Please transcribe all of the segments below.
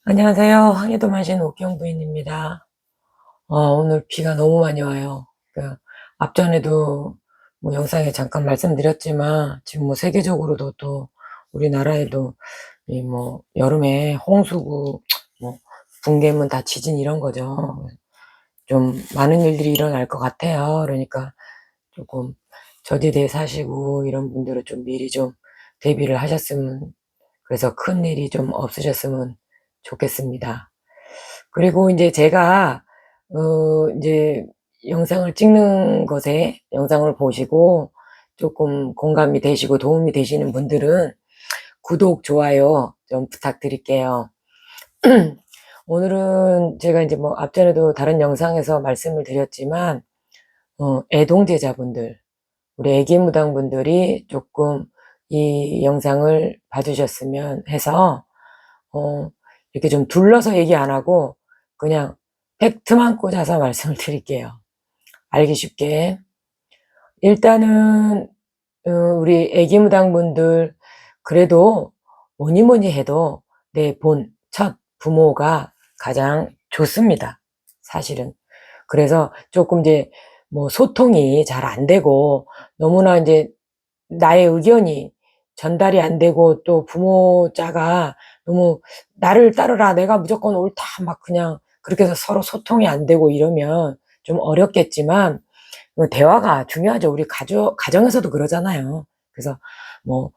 안녕하세요. 항해도 마신 옥경 부인입니다. 오늘 비가 너무 많이 와요. 앞전에도 뭐 영상에 잠깐 말씀드렸지만, 지금 뭐 세계적으로도 또 우리나라에도 이 뭐 여름에 홍수고, 뭐 붕괴문 다 지진 이런 거죠. 좀 많은 일들이 일어날 것 같아요. 그러니까 조금 저지대에 사시고 이런 분들은 좀 미리 좀 대비를 하셨으면, 그래서 큰 일이 좀 없으셨으면 좋겠습니다. 그리고 이제 제가 이제 영상을 찍는 것에 영상을 보시고 조금 공감이 되시고 도움이 되시는 분들은 구독, 좋아요 좀 부탁드릴게요. 오늘은 제가 이제 뭐 앞전에도 다른 영상에서 말씀을 드렸지만, 애동제자분들, 우리 애기무당분들이 조금 이 영상을 봐주셨으면 해서, 이렇게 좀 둘러서 얘기 안 하고 그냥 팩트만 꽂아서 말씀을 드릴게요. 알기 쉽게. 일단은 우리 애기무당분들, 그래도 뭐니 뭐니 해도 내 첫 부모가 가장 좋습니다, 사실은. 그래서 조금 이제 뭐 소통이 잘 안 되고, 너무나 이제 나의 의견이 전달이 안 되고, 또 부모자가 너무 나를 따르라, 내가 무조건 옳다, 막 그냥 그렇게 해서 서로 소통이 안 되고 이러면 좀 어렵겠지만, 대화가 중요하죠. 우리 가정에서도 그러잖아요. 그래서 뭐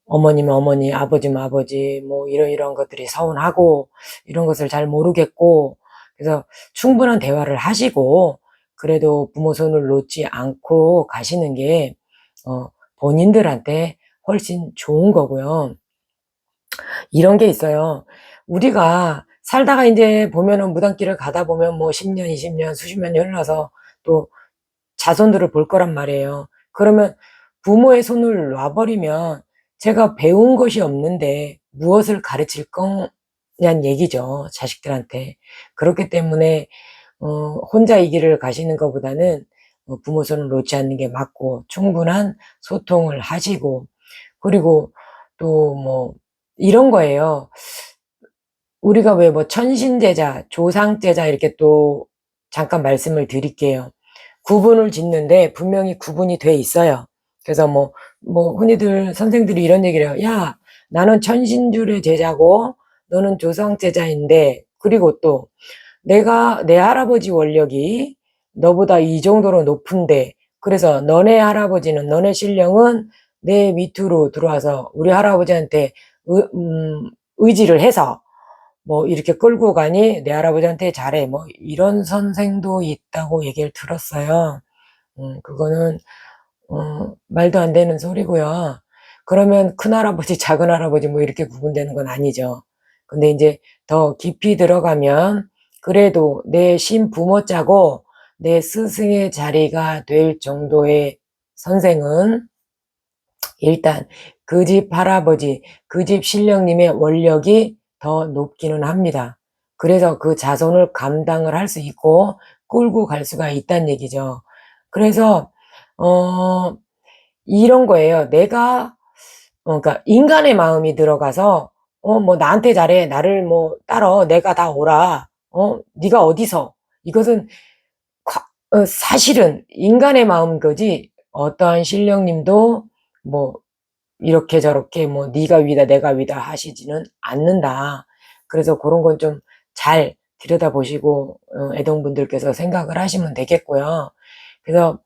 어머니면 어머니, 아버지면 아버지, 뭐 이런 것들이 서운하고 이런 것을 잘 모르겠고, 그래서 충분한 대화를 하시고 그래도 부모 손을 놓지 않고 가시는 게 본인들한테 훨씬 좋은 거고요. 이런 게 있어요. 우리가 살다가 이제 보면은 무당길을 가다 보면 뭐 10년, 20년, 수십 년이 흘러서 또 자손들을 볼 거란 말이에요. 그러면 부모의 손을 놔버리면 제가 배운 것이 없는데 무엇을 가르칠 거냐는 얘기죠, 자식들한테. 그렇기 때문에 혼자 이 길을 가시는 것보다는 부모 손을 놓지 않는 게 맞고, 충분한 소통을 하시고, 그리고 또 뭐 이런 거예요. 우리가 왜 뭐 천신제자, 조상제자 이렇게 또 잠깐 말씀을 드릴게요. 구분을 짓는데 분명히 구분이 돼 있어요. 그래서 뭐 흔히들 선생들이 이런 얘기를 해요. 야, 나는 천신줄의 제자고 너는 조상 제자인데, 그리고 또 내가 내 할아버지 원력이 너보다 이 정도로 높은데, 그래서 너네 할아버지는, 너네 신령은 내 밑으로 들어와서 우리 할아버지한테 의지를 해서 뭐 이렇게 끌고 가니 내 할아버지한테 잘해, 뭐 이런 선생도 있다고 얘기를 들었어요. 그거는 말도 안 되는 소리고요. 그러면 큰할아버지, 작은할아버지 뭐 이렇게 구분되는 건 아니죠. 근데 이제 더 깊이 들어가면 그래도 내 신부모자고 내 스승의 자리가 될 정도의 선생은 일단 그 집 할아버지, 그 집 신령님의 원력이 더 높기는 합니다. 그래서 그 자손을 감당을 할 수 있고 끌고 갈 수가 있다는 얘기죠. 그래서 어 이런 거예요. 내가 그러니까 인간의 마음이 들어가서 뭐 나한테 잘해, 나를 뭐 따러, 내가 다 옳아, 네가 어디서, 이것은 사실은 인간의 마음인 거지, 어떠한 신령님도 뭐 이렇게 저렇게 뭐 네가 위다 내가 위다 하시지는 않는다. 그래서 그런 건 좀 잘 들여다보시고 애동분들께서 생각을 하시면 되겠고요. 그래서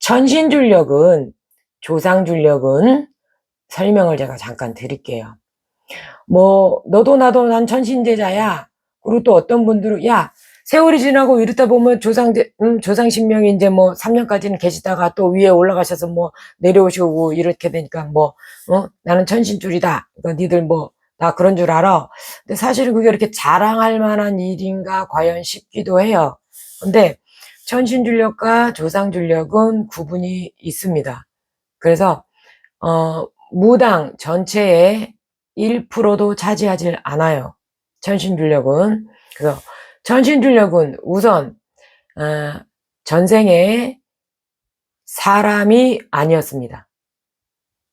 천신줄력은, 조상줄력은 설명을 제가 잠깐 드릴게요. 뭐 너도 나도 난 천신제자야. 그리고 또 어떤 분들은 야, 세월이 지나고 이러다 보면 조상신명이 이제 뭐 3년까지는 계시다가 또 위에 올라가셔서 뭐 내려오시고 이렇게 되니까 뭐 나는 천신줄이다, 그러니까 니들 뭐 나 그런 줄 알아. 근데 사실은 그게 이렇게 자랑할 만한 일인가 과연 싶기도 해요. 근데 천신줄력과 조상줄력은 구분이 있습니다. 그래서 무당 전체의 1%도 차지하지 않아요, 천신줄력은. 그래서 천신줄력은 우선 전생에 사람이 아니었습니다.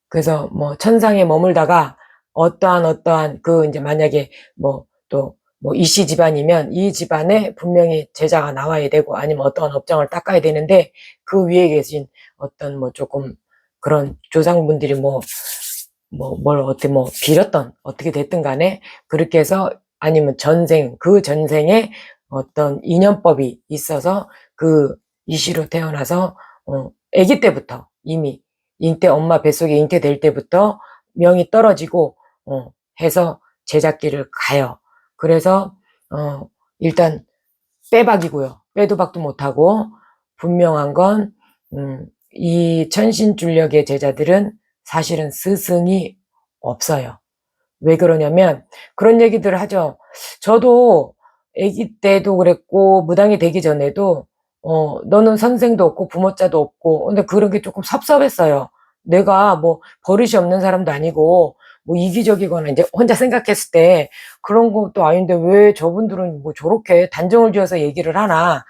그래서 뭐 천상에 머물다가 어떠한 그 이제 만약에 뭐 또 뭐 이씨 집안이면 이 집안에 분명히 제자가 나와야 되고 아니면 어떤 업장을 닦아야 되는데 그 위에 계신 어떤 뭐 조금 그런 조상분들이 뭘 어떻게 빌었던 어떻게 됐든 간에 그렇게 해서 아니면 그 전생에 어떤 인연법이 있어서 그 이씨로 태어나서 아기 때부터 이미 엄마 뱃속에 잉태될 때부터 명이 떨어지고 해서 제작길을 가요. 그래서 일단 빼박이고요. 빼도 박도 못하고 분명한 건 이 천신줄력의 제자들은 사실은 스승이 없어요. 왜 그러냐면 그런 얘기들을 하죠. 저도 아기 때도 그랬고 무당이 되기 전에도 너는 선생도 없고 부모자도 없고 근데 그런 게 조금 섭섭했어요. 내가 뭐 버릇이 없는 사람도 아니고 뭐 이기적이거나 이제 혼자 생각했을 때 그런 것도 아닌데 왜 저분들은 뭐 저렇게 단정을 지어서 얘기를 하나.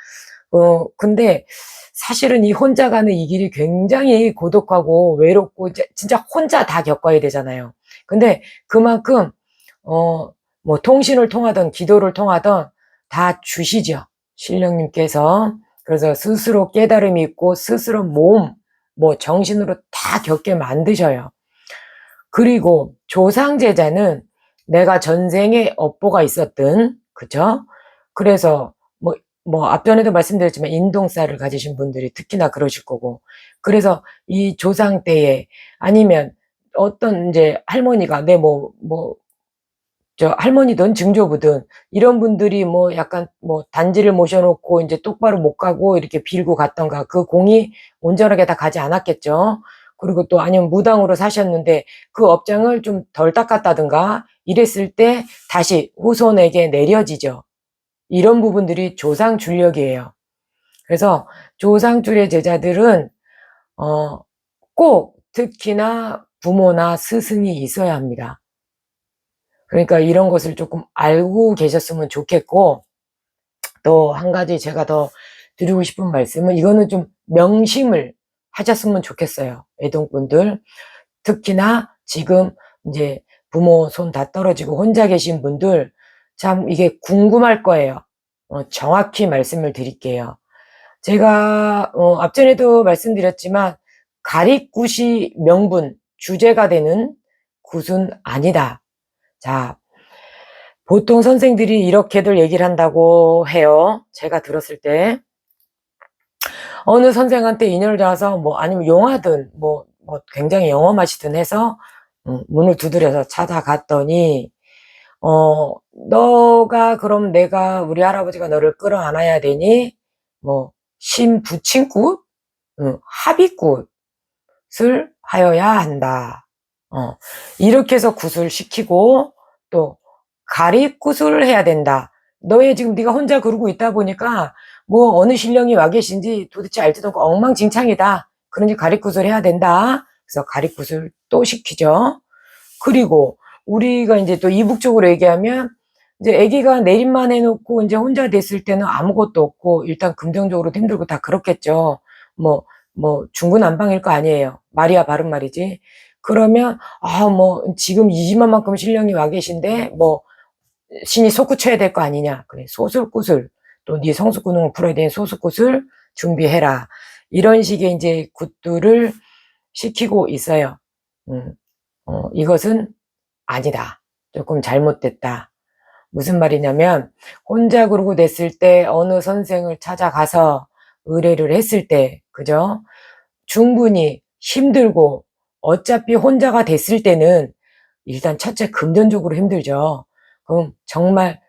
근데 사실은 이 혼자 가는 이 길이 굉장히 고독하고 외롭고 진짜 혼자 다 겪어야 되잖아요. 근데 그만큼 뭐 통신을 통하든 기도를 통하든 다 주시죠. 신령님께서. 그래서 스스로 깨달음이 있고 스스로 몸, 뭐 정신으로 다 겪게 만드셔요. 그리고 조상제자는 내가 전생에 업보가 있었든, 그죠? 그래서 앞전에도 말씀드렸지만 인동살을 가지신 분들이 특히나 그러실 거고, 그래서 이 조상 때에 아니면 어떤 이제 할머니가 할머니든 증조부든 이런 분들이 약간 단지를 모셔놓고 이제 똑바로 못 가고 이렇게 빌고 갔던가 그 공이 온전하게 다 가지 않았겠죠. 그리고 또 아니면 무당으로 사셨는데 그 업장을 좀 덜 닦았다든가 이랬을 때 다시 후손에게 내려지죠. 이런 부분들이 조상줄력이에요. 그래서 조상줄의 제자들은 꼭 특히나 부모나 스승이 있어야 합니다. 그러니까 이런 것을 조금 알고 계셨으면 좋겠고, 또 한 가지 제가 더 드리고 싶은 말씀은 이거는 좀 명심을 하셨으면 좋겠어요. 애동분들. 특히나 지금 이제 부모 손 다 떨어지고 혼자 계신 분들 참 이게 궁금할 거예요. 정확히 말씀을 드릴게요. 제가 앞전에도 말씀드렸지만 가리굿이 명분, 주제가 되는 굿은 아니다. 자, 보통 선생들이 이렇게들 얘기를 한다고 해요. 제가 들었을 때. 어느 선생한테 인연을 닿아서 아니면 용하든 굉장히 영험하시든 해서 문을 두드려서 찾아갔더니 너가 그럼 우리 할아버지가 너를 끌어안아야 되니 신부친굿, 합의굿을 하여야 한다. 이렇게 해서 굿을 시키고 또 가리굿을 해야 된다. 지금 네가 혼자 그러고 있다 보니까 어느 신령이 와 계신지 도대체 알지도 않고 엉망진창이다. 그러니 가리굿을 해야 된다. 그래서 가리굿을 또 시키죠. 그리고 우리가 이제 또 이북적으로 얘기하면 이제 아기가 내림만 해놓고 이제 혼자 됐을 때는 아무것도 없고 일단 금전적으로도 힘들고 다 그렇겠죠. 중구난방일 거 아니에요. 말이야 바른 말이지. 그러면 지금 이 집만큼 신령이 와 계신데 신이 솟구쳐야 될 거 아니냐. 그래, 소술굿을 또 네 성숙구능을 풀어야 되는 소술굿을 준비해라. 이런 식의 이제 굿들을 시키고 있어요. 이것은 아니다. 조금 잘못됐다. 무슨 말이냐면 혼자 그러고 냈을 때 어느 선생을 찾아가서 의뢰를 했을 때, 그죠? 충분히 힘들고 어차피 혼자가 됐을 때는 일단 첫째 금전적으로 힘들죠. 그럼 정말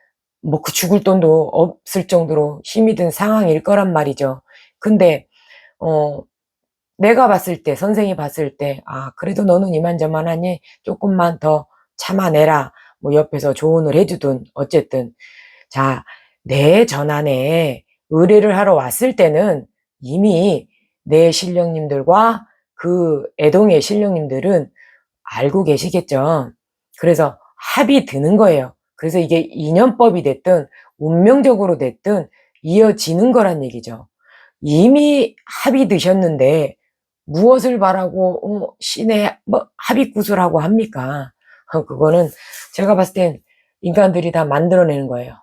그 죽을 돈도 없을 정도로 힘이 든 상황일 거란 말이죠. 근데 내가 봤을 때, 선생이 봤을 때, 그래도 너는 이만저만하니 조금만 더 참아내라. 옆에서 조언을 해주든, 어쨌든. 자, 내 전환에 의뢰를 하러 왔을 때는 이미 내 신령님들과 그 애동의 신령님들은 알고 계시겠죠. 그래서 합이 드는 거예요. 그래서 이게 인연법이 됐든, 운명적으로 됐든 이어지는 거란 얘기죠. 이미 합이 드셨는데, 무엇을 바라고 신의 합의구슬하고 합니까? 그거는 제가 봤을 땐 인간들이 다 만들어내는 거예요.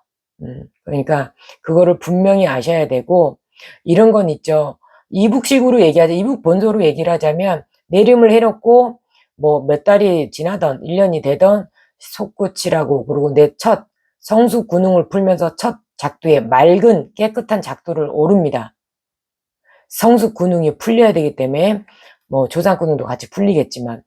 그러니까 그거를 분명히 아셔야 되고, 이런 건 있죠. 이북식으로 얘기하자. 이북 본소로 얘기를 하자면, 내림을 해놓고 뭐 몇 달이 지나던 1년이 되던 솟구치라고, 그리고 내 첫 성수 군웅을 풀면서 첫 작두에 맑은 깨끗한 작두를 오릅니다. 성수 군웅이 풀려야 되기 때문에 뭐 조상 군웅도 같이 풀리겠지만,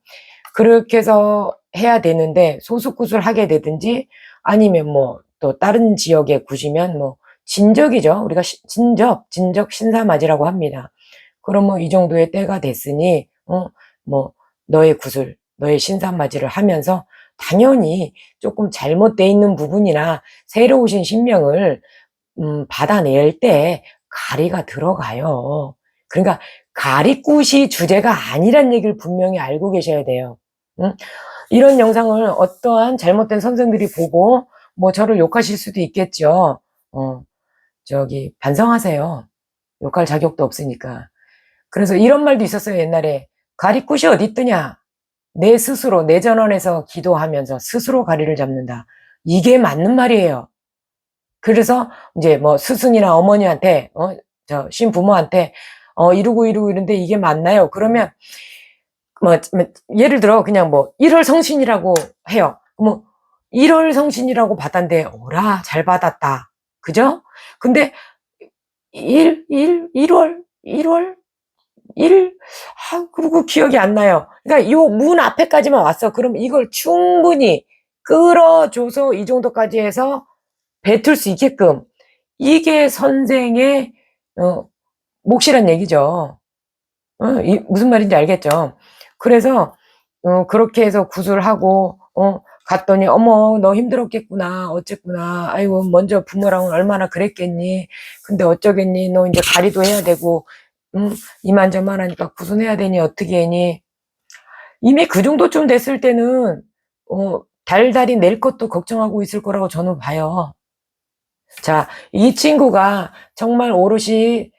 그렇게 해서 해야 되는데 소수굿을 하게 되든지, 아니면 뭐 또 다른 지역에 구시면 뭐 진적이죠. 우리가 진적 신사맞이라고 합니다. 그럼 뭐 이 정도의 때가 됐으니 뭐 너의 굿을, 너의 신사맞이를 하면서 당연히 조금 잘못돼 있는 부분이나 새로 오신 신명을 받아낼 때 가리가 들어가요. 그러니까 가리굿이 주제가 아니란 얘기를 분명히 알고 계셔야 돼요. 응? 이런 영상을 어떠한 잘못된 선생들이 보고 뭐 저를 욕하실 수도 있겠죠. 반성하세요. 욕할 자격도 없으니까. 그래서 이런 말도 있었어요, 옛날에. 가리굿이 어디 있더냐? 내 스스로, 내 전원에서 기도하면서 스스로 가리를 잡는다. 이게 맞는 말이에요. 그래서 이제 뭐 스승이나 어머니한테, 신부모한테, 이러고 이런데 이게 맞나요? 그러면, 뭐, 예를 들어, 그냥 뭐, 1월 성신이라고 해요. 뭐, 1월 성신이라고 받았는데, 오라, 잘 받았다. 그죠? 근데, 1월? 그리고 기억이 안 나요. 그러니까 요 문 앞에까지만 왔어. 그럼 이걸 충분히 끌어줘서 이 정도까지 해서 뱉을 수 있게끔, 이게 선생의 몫이란 얘기죠. 무슨 말인지 알겠죠? 그래서 그렇게 해서 구술하고 갔더니 어머 너 힘들었겠구나 어쨌구나, 아이고 먼저 부모랑은 얼마나 그랬겠니, 근데 어쩌겠니, 너 이제 가리도 해야 되고 이만저만 하니까 구순해야 되니 어떻게 하니. 이미 그 정도쯤 됐을 때는 달달이 낼 것도 걱정하고 있을 거라고 저는 봐요. 자, 이 친구가 정말 오롯이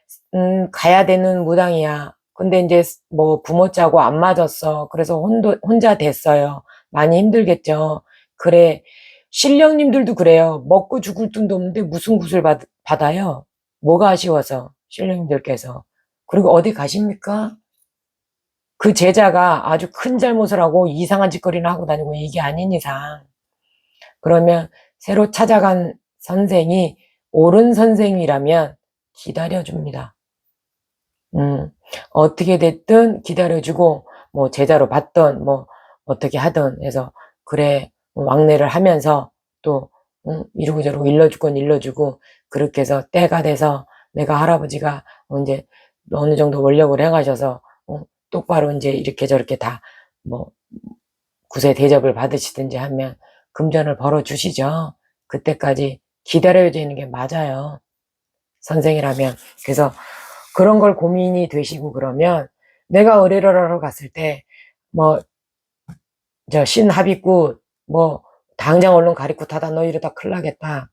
가야 되는 무당이야. 근데 이제 뭐 부모 짜고 안 맞았어. 그래서 혼자 됐어요. 많이 힘들겠죠. 그래, 신령님들도 그래요. 먹고 죽을 돈도 없는데 무슨 굿을 받아요? 뭐가 아쉬워서, 신령님들께서. 그리고 어디 가십니까? 그 제자가 아주 큰 잘못을 하고 이상한 짓거리나 하고 다니고 이게 아닌 이상, 그러면 새로 찾아간 선생이 옳은 선생이라면 기다려줍니다. 어떻게 됐든 기다려주고, 뭐 제자로 받던 뭐 어떻게 하든 해서, 그래, 왕래를 하면서 또 이러고 저러고 일러줄 건 일러주고, 그렇게 해서 때가 돼서 내가 할아버지가 이제 어느 정도 원력을 해가셔서 똑바로 이제 이렇게 저렇게 다 뭐 구세 대접을 받으시든지 하면 금전을 벌어주시죠. 그때까지 기다려야 되는 게 맞아요, 선생이라면. 그래서 그런 걸 고민이 되시고, 그러면 내가 의뢰를 하러 갔을 때 뭐 저 신합의구 뭐 당장 얼른 가리굿 하다 너 이러다 큰일 나겠다,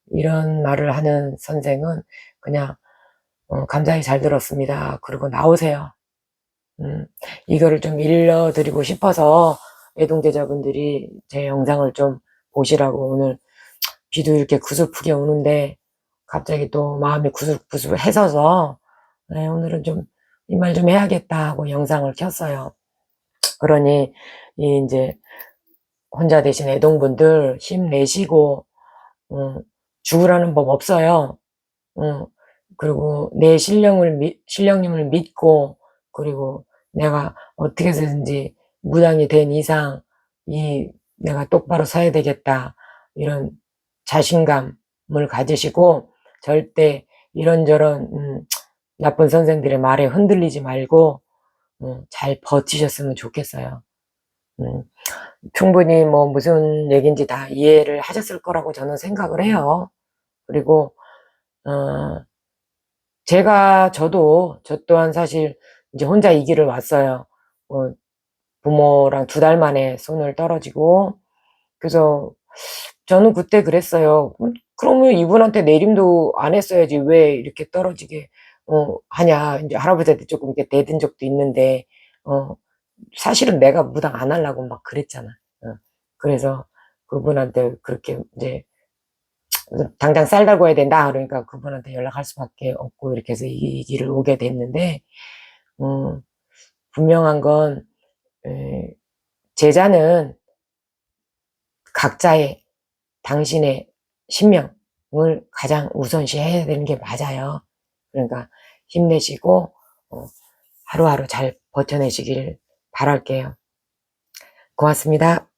이런 말을 하는 선생은 그냥 감사히 잘 들었습니다 그리고 나오세요. 이거를 좀 일러드리고 싶어서 애동제자분들이 제 영상을 좀 보시라고, 오늘 비도 이렇게 구슬프게 오는데 갑자기 또 마음이 구슬구슬해서서 오늘은 좀 이 말 좀 해야겠다 하고 영상을 켰어요. 그러니 이제 혼자 되신 애동분들 힘내시고, 죽으라는 법 없어요. 그리고 내 신령님을 믿고, 그리고 내가 어떻게 해서든지 무당이 된 이상 내가 똑바로 서야 되겠다, 이런 자신감을 가지시고, 절대 이런저런 나쁜 선생들의 말에 흔들리지 말고 잘 버티셨으면 좋겠어요. 충분히 뭐 무슨 얘기인지 다 이해를 하셨을 거라고 저는 생각을 해요. 그리고 저 또한 사실 이제 혼자 이 길을 왔어요. 부모랑 2달 만에 손을 떨어지고, 그래서 저는 그때 그랬어요. 그러면 이분한테 내림도 안 했어야지 왜 이렇게 떨어지게 하냐. 이제 할아버지한테 조금 이렇게 대든 적도 있는데, 사실은 내가 무당 안 하려고 막 그랬잖아. 그래서 그분한테 그렇게 이제 당장 쌀 달고 와야 된다. 그러니까 그분한테 연락할 수밖에 없고 이렇게 해서 이 길을 오게 됐는데, 분명한 건, 제자는 각자의 당신의 신명을 가장 우선시 해야 되는 게 맞아요. 그러니까 힘내시고 하루하루 잘 버텨내시길 바랄게요. 고맙습니다.